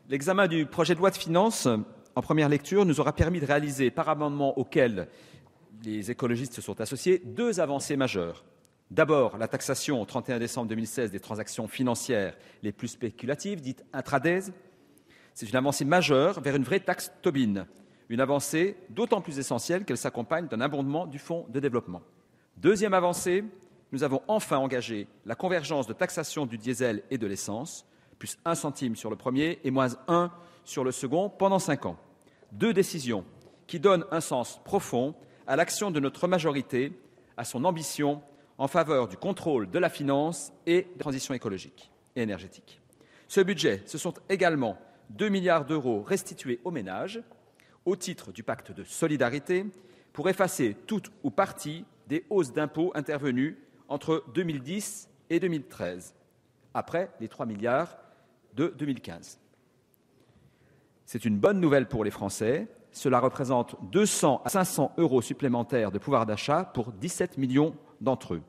L'examen du projet de loi de finances en première lecture nous aura permis de réaliser, par amendement auquel les écologistes se sont associés, deux avancées majeures. D'abord, la taxation au 31 décembre 2016 des transactions financières les plus spéculatives, dites intradays. C'est une avancée majeure vers une vraie taxe Tobin, une avancée d'autant plus essentielle qu'elle s'accompagne d'un abondement du fonds de développement. Deuxième avancée, nous avons enfin engagé la convergence de taxation du diesel et de l'essence, plus 1 centime sur le premier et moins 1 sur le second pendant 5 ans. Deux décisions qui donnent un sens profond à l'action de notre majorité, à son ambition en faveur du contrôle de la finance et de la transition écologique et énergétique. Ce budget, ce sont également 2 milliards d'euros restitués aux ménages au titre du pacte de solidarité pour effacer toute ou partie des hausses d'impôts intervenues entre 2010 et 2013, après les 3 milliards de 2015. C'est une bonne nouvelle pour les Français. Cela représente 200 à 500 euros supplémentaires de pouvoir d'achat pour 17 millions d'entre eux.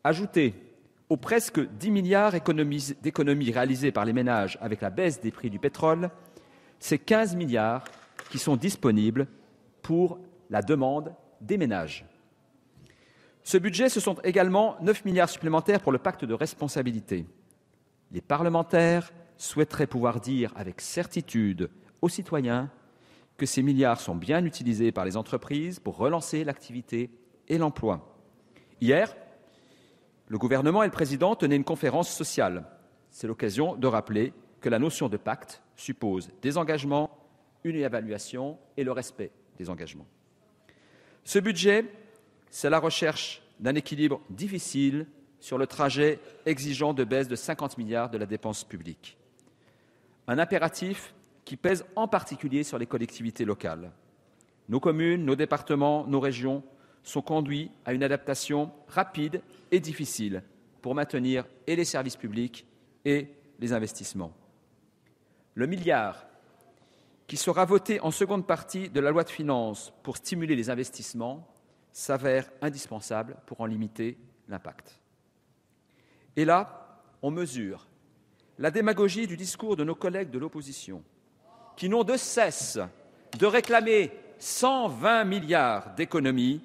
Ajoutez aux presque 10 milliards d'économies réalisées par les ménages avec la baisse des prix du pétrole, c'est 15 milliards qui sont disponibles pour la demande des ménages. Ce budget, ce sont également 9 milliards supplémentaires pour le pacte de responsabilité. Les parlementaires souhaiteraient pouvoir dire avec certitude aux citoyens que ces milliards sont bien utilisés par les entreprises pour relancer l'activité et l'emploi. Hier, le gouvernement et le président tenaient une conférence sociale. C'est l'occasion de rappeler que la notion de pacte suppose des engagements, une évaluation et le respect des engagements. Ce budget, c'est la recherche d'un équilibre difficile sur le trajet exigeant de baisse de 50 milliards de la dépense publique. Un impératif qui pèse en particulier sur les collectivités locales. Nos communes, nos départements, nos régions sont conduits à une adaptation rapide et difficile pour maintenir et les services publics et les investissements. Le milliard qui sera voté en seconde partie de la loi de finances pour stimuler les investissements s'avère indispensable pour en limiter l'impact. Et là, on mesure la démagogie du discours de nos collègues de l'opposition, qui n'ont de cesse de réclamer 120 milliards d'économies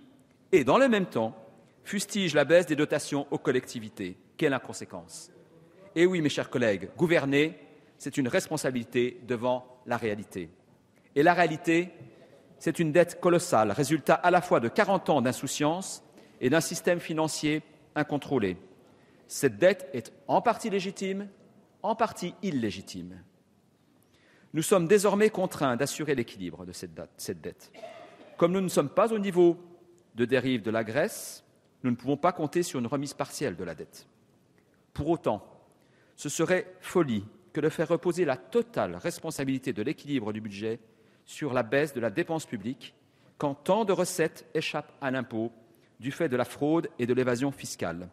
et, dans le même temps, fustigent la baisse des dotations aux collectivités. Quelle inconséquence! Et oui, mes chers collègues, gouverner, c'est une responsabilité devant la réalité. Et la réalité, c'est une dette colossale, résultat à la fois de 40 ans d'insouciance et d'un système financier incontrôlé. Cette dette est en partie légitime, en partie illégitime. Nous sommes désormais contraints d'assurer l'équilibre de cette dette. Comme nous ne sommes pas au niveau de dérive de la Grèce, nous ne pouvons pas compter sur une remise partielle de la dette. Pour autant, ce serait folie que de faire reposer la totale responsabilité de l'équilibre du budget sur la baisse de la dépense publique, quand tant de recettes échappent à l'impôt du fait de la fraude et de l'évasion fiscale.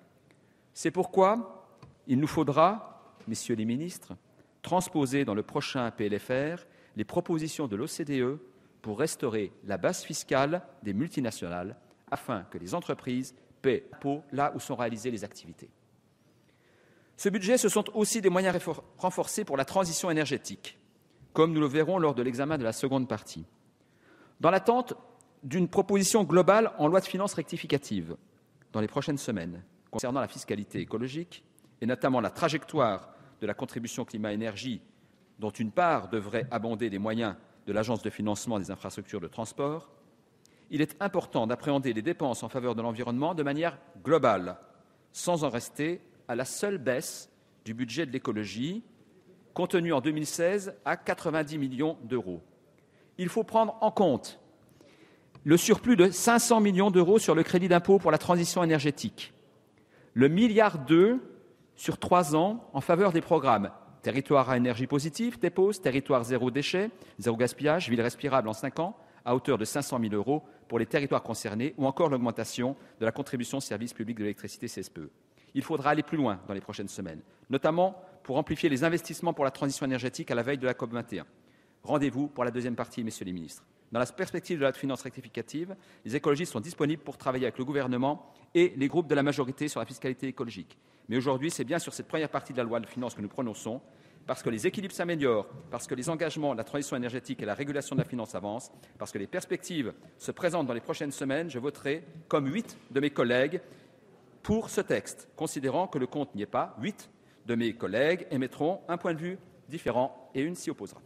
C'est pourquoi il nous faudra, messieurs les ministres, transposer dans le prochain PLFR les propositions de l'OCDE pour restaurer la base fiscale des multinationales afin que les entreprises paient l'impôt là où sont réalisées les activités. Ce budget, ce sont aussi des moyens renforcés pour la transition énergétique, comme nous le verrons lors de l'examen de la seconde partie. Dans l'attente d'une proposition globale en loi de finances rectificative dans les prochaines semaines concernant la fiscalité écologique et notamment la trajectoire de la contribution climat-énergie, dont une part devrait abonder des moyens de l'Agence de financement des infrastructures de transport, il est important d'appréhender les dépenses en faveur de l'environnement de manière globale, sans en rester à la seule baisse du budget de l'écologie, contenu en 2016 à 90 millions d'euros. Il faut prendre en compte le surplus de 500 millions d'euros sur le crédit d'impôt pour la transition énergétique, le milliard 2 sur 3 ans en faveur des programmes Territoire à énergie positive, TEPOS, Territoire zéro déchet, zéro gaspillage, Ville respirable en 5 ans, à hauteur de 500 000 euros pour les territoires concernés, ou encore l'augmentation de la contribution service public de l'électricité CSPE. Il faudra aller plus loin dans les prochaines semaines, notamment pour amplifier les investissements pour la transition énergétique à la veille de la COP21. Rendez-vous pour la deuxième partie, messieurs les ministres. Dans la perspective de la loi de finances rectificative, les écologistes sont disponibles pour travailler avec le gouvernement et les groupes de la majorité sur la fiscalité écologique. Mais aujourd'hui, c'est bien sur cette première partie de la loi de finances que nous prononçons. parce que les équilibres s'améliorent, parce que les engagements de la transition énergétique et la régulation de la finance avancent, parce que les perspectives se présentent dans les prochaines semaines, je voterai, comme 8 de mes collègues, pour ce texte, considérant que le compte n'y est pas. 8 de mes collègues émettront un point de vue différent et une s'y opposera.